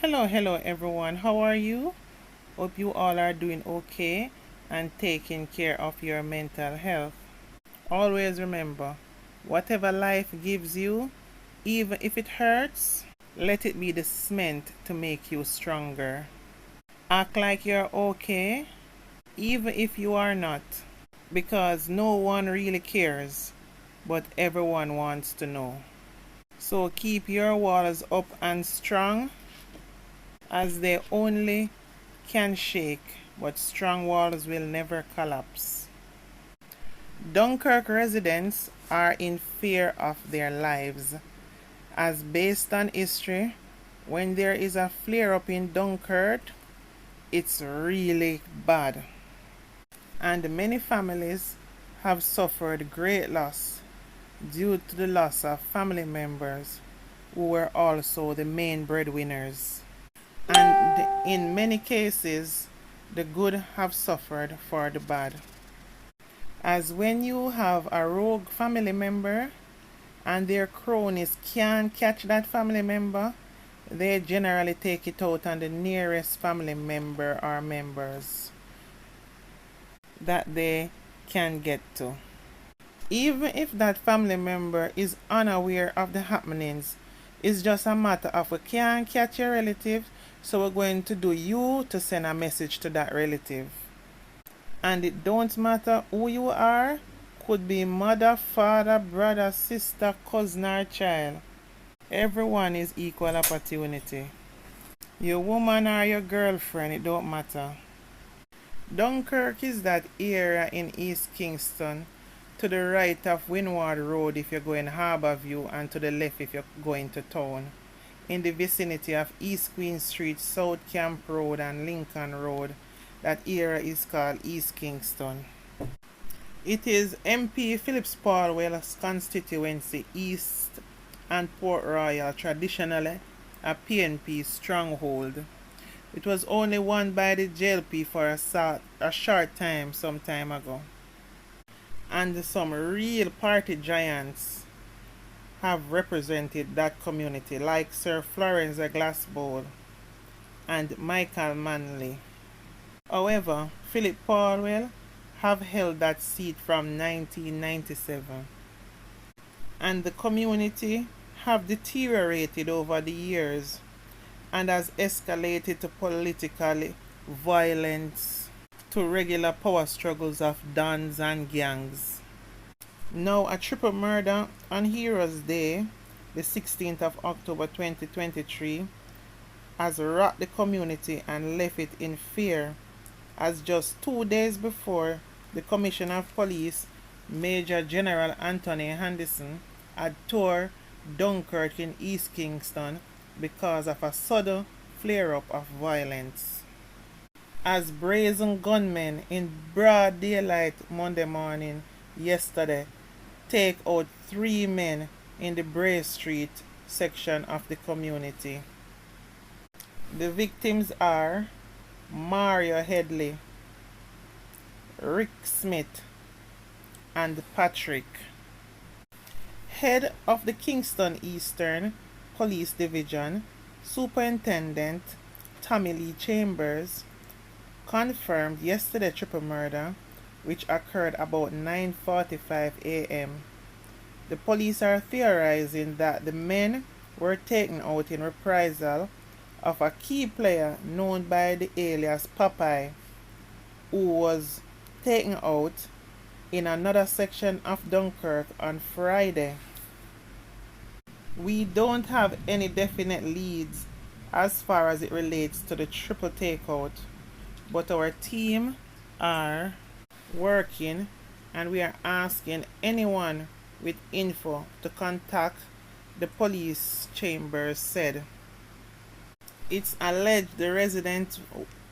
Hello everyone. How are you? Hope you all are doing okay and taking care of your mental health. Always remember, whatever life gives you, even if it hurts, let it be the cement to make you stronger. Act like you're okay, even if you are not, because no one really cares, but everyone wants to know. So keep your walls up and strong, as they only can shake, but strong walls will never collapse. Dunkirk residents are in fear of their lives, as based on history, when there is a flare up in Dunkirk, it's really bad. And many families have suffered great loss due to the loss of family members who were also the main breadwinners. And in many cases, the good have suffered for the bad. As when you have a rogue family member and their cronies can't catch that family member, they generally take it out on the nearest family member or members that they can get to. Even if that family member is unaware of the happenings, it's just a matter of we can't catch your relative, so we're going to do you to send a message to that relative. And it don't matter who you are, could be mother, father, brother, sister, cousin, or child. Everyone is equal opportunity. Your woman or your girlfriend, it don't matter. Dunkirk is that area in East Kingston, to the right of Windward Road if you're going Harbourview, and to the left if you're going to town. In the vicinity of East Queen Street, South Camp Road, and Lincoln Road. That area is called East Kingston. It is MP Phillip Paulwell's constituency, East and Port Royal, traditionally a PNP stronghold. It was only won by the JLP for a short time some time ago. And some real party giants have represented that community, like Sir Florence Glassbowl and Michael Manley. However, Phillip Paulwell have held that seat from 1997, and the community have deteriorated over the years and has escalated to political violence, to regular power struggles of dons and gangs. Now, a triple murder on Heroes Day, the 16th of October 2023, has rocked the community and left it in fear, as just 2 days before, the Commissioner of Police, Major General Anthony Henderson, had toured Dunkirk in East Kingston because of a sudden flare-up of violence. As brazen gunmen in broad daylight Monday morning yesterday take out 3 men in the Bray Street section of the community. The victims are Mario Headley, Rick Smith, and Patrick. Head of the Kingston Eastern Police Division, Superintendent Tommy Lee Chambers, confirmed yesterday triple murder, which occurred about 9:45 a.m. The police are theorizing that the men were taken out in reprisal of a key player known by the alias Popeye, who was taken out in another section of Dunkirk on Friday. We don't have any definite leads as far as it relates to the triple takeout, but our team are working and we are asking anyone with info to contact the police, Chambers said. It's alleged the residents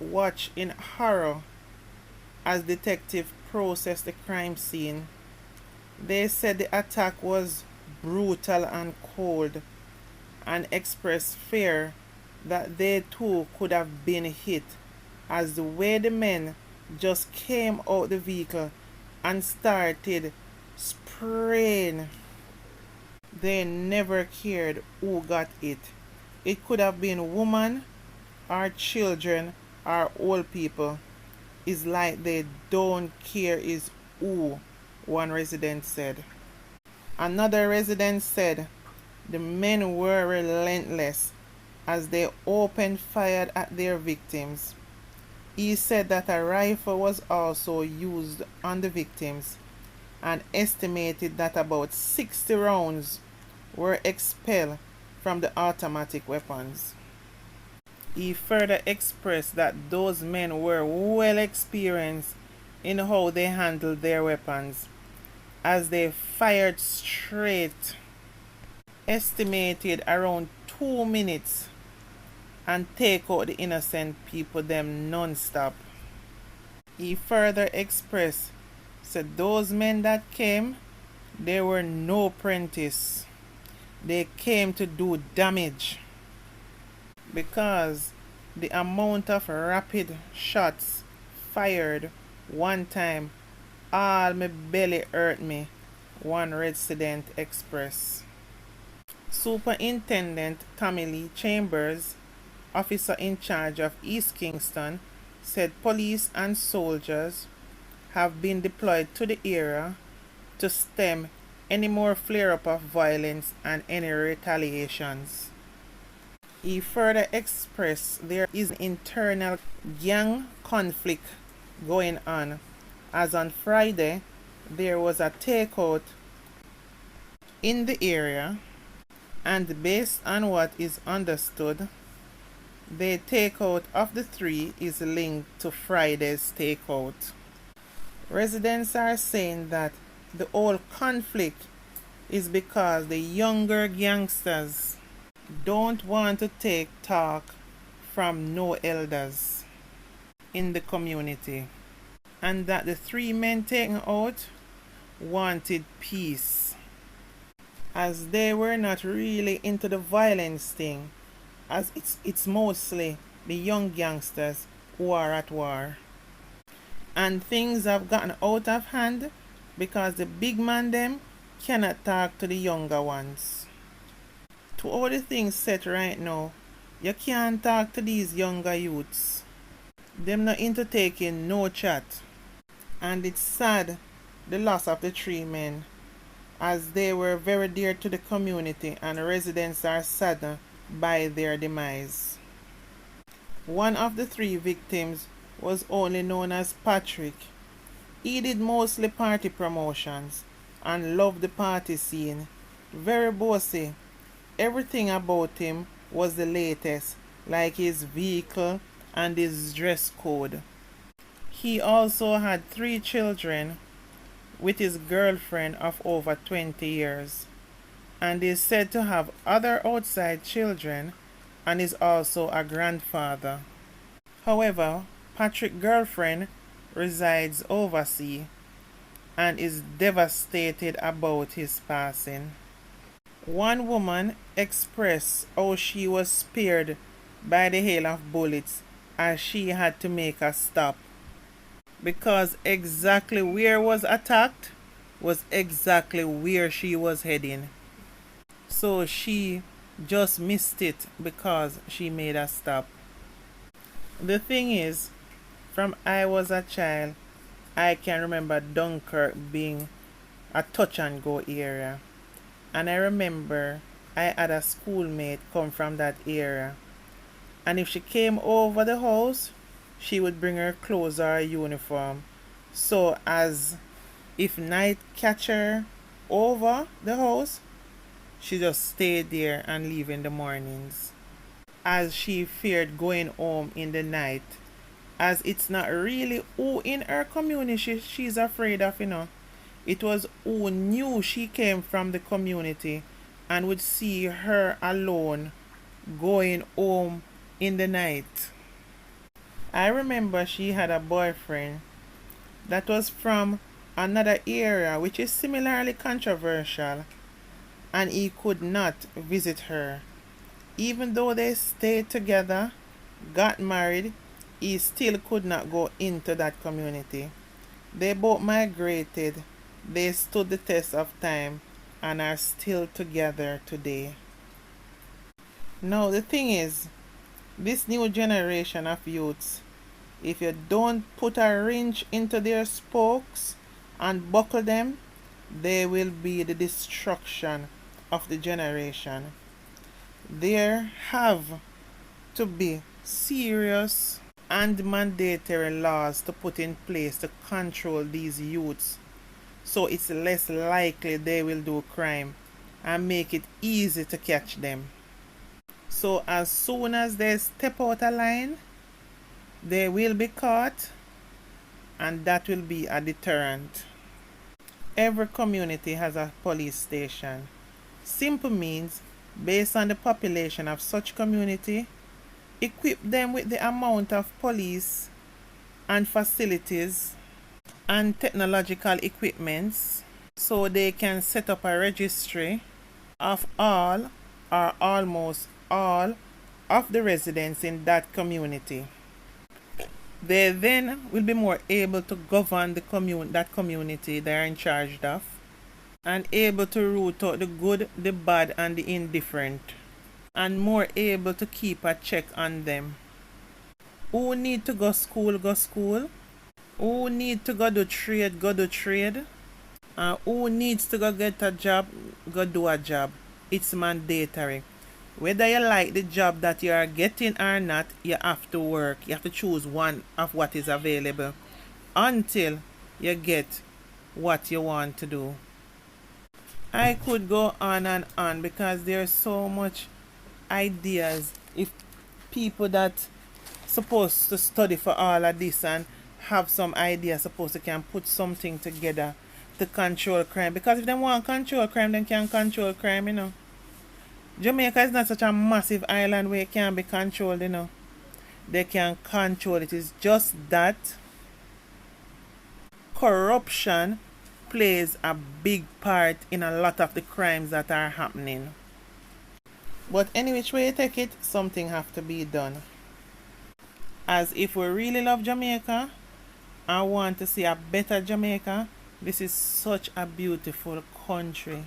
watched in horror as detectives processed the crime scene. They said the attack was brutal and cold, and expressed fear that they too could have been hit, as the way the men just came out the vehicle and started spraying. They never cared who got it. It could have been woman, our children, our old people, is like they don't care is who, one resident said. Another resident said the men were relentless as they opened fire at their victims. He said that a rifle was also used on the victims and estimated that about 60 rounds were expelled from the automatic weapons. He further expressed that those men were well experienced in how they handled their weapons, as they fired straight, estimated around 2 minutes, and take out the innocent people them non-stop. He further expressed, said those men that came, they were no apprentice. They came to do damage, because the amount of rapid shots fired one time, all my belly hurt me, one resident expressed. Superintendent Tommy Lee Chambers, officer in charge of East Kingston, said police and soldiers have been deployed to the area to stem any more flare-up of violence and any retaliations. He further expressed there is internal gang conflict going on, as on Friday there was a takeout in the area, and based on what is understood, the takeout of the three is linked to Friday's takeout. Residents are saying that the whole conflict is because the younger gangsters don't want to take talk from no elders in the community, and that the three men taken out wanted peace, as they were not really into the violence thing, as it's mostly the young gangsters who are at war. And things have gotten out of hand because the big man them cannot talk to the younger ones. To all the things set right now, you can't talk to these younger youths. Them not into taking no chat. And it's sad, the loss of the three men, as they were very dear to the community and residents are saddened by their demise. One of the three victims was only known as Patrick. He did mostly party promotions and loved the party scene. Very bossy. Everything about him was the latest, like his vehicle and his dress code. He also had 3 children with his girlfriend of over 20 years, and is said to have other outside children and is also a grandfather. However, Patrick's girlfriend resides overseas and is devastated about his passing. One woman expressed how she was spared by the hail of bullets as she had to make a stop, because exactly where was attacked was exactly where she was heading. So she just missed it because she made a stop. The thing is, from I was a child, I can remember Dunkirk being a touch and go area. And I remember I had a schoolmate come from that area. And if she came over the house, she would bring her clothes or her uniform. So as if night catch her over the house, she just stayed there and leave in the mornings, as she feared going home in the night, as it's not really who in her community she's afraid of, It was who knew she came from the community and would see her alone going home in the night. I remember she had a boyfriend that was from another area which is similarly controversial, and he could not visit her. Even though they stayed together, got married, he still could not go into that community. They both migrated, they stood the test of time, and are still together today. Now the thing is, This new generation of youths, if you don't put a wrench into their spokes and buckle them, they will be the destruction of the generation. There have to be serious and mandatory laws to put in place to control these youths, so it's less likely they will do crime and make it easy to catch them. So as soon as they step out of line, they will be caught, and that will be a deterrent. Every community has a police station. Simple means, based on the population of such community, equip them with the amount of police and facilities and technological equipments so they can set up a registry of all or almost all of the residents in that community. They then will be more able to govern that community they are in charge of, and able to root out the good, the bad, and the indifferent, and more able to keep a check on them. Who need to go school, go school. Who need to go do trade, go do trade. And who needs to go get a job, go do a job. It's mandatory. Whether you like the job that you are getting or not, you have to work. You have to choose one of what is available until you get what you want to do. I could go on and on because there's so much ideas. If people that supposed to study for all of this and have some idea, suppose they can put something together to control crime. Because if they want to control crime, they can control crime, you know. Jamaica is not such a massive island where it can be controlled, you know. They can control it. It's just that corruption plays a big part in a lot of the crimes that are happening. But any which way you take it, something have to be done. As if we really love Jamaica and want to see a better Jamaica, this is such a beautiful country.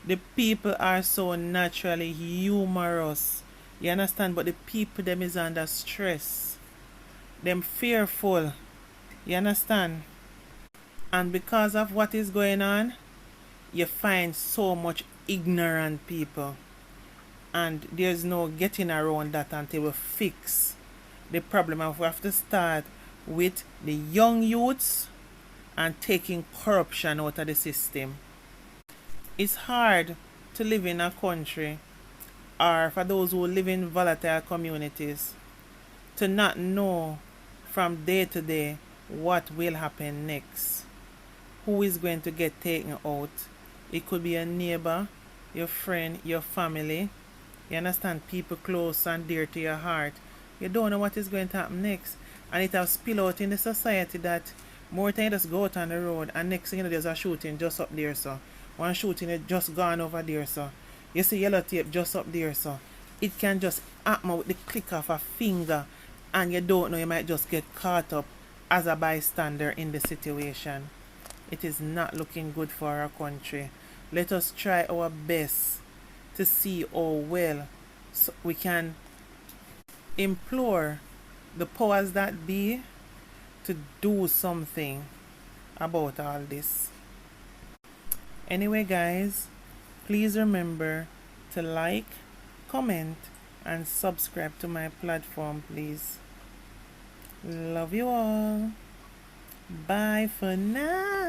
The people are so naturally humorous. You understand? But the people them is under stress. Them fearful. You understand? And because of what is going on, you find so much ignorant people. And there's no getting around that until we fix the problem. We have to start with the young youths and taking corruption out of the system. It's hard to live in a country, or for those who live in volatile communities, to not know from day to day what will happen next. Who is going to get taken out? It could be a neighbor, your friend, your family. You understand? People close and dear to your heart. You don't know what is going to happen next. And it has spilled out in the society that more time you just go out on the road and next thing you know there's a shooting just up there, so. One shooting it just gone over there, so. You see yellow tape just up there, so. It can just happen with the click of a finger, and you don't know, you might just get caught up as a bystander in the situation. It is not looking good for our country. Let us try our best to see how well so we can implore the powers that be to do something about all this. Anyway, guys, please remember to like, comment, and subscribe to my platform, please. Love you all. Bye for now.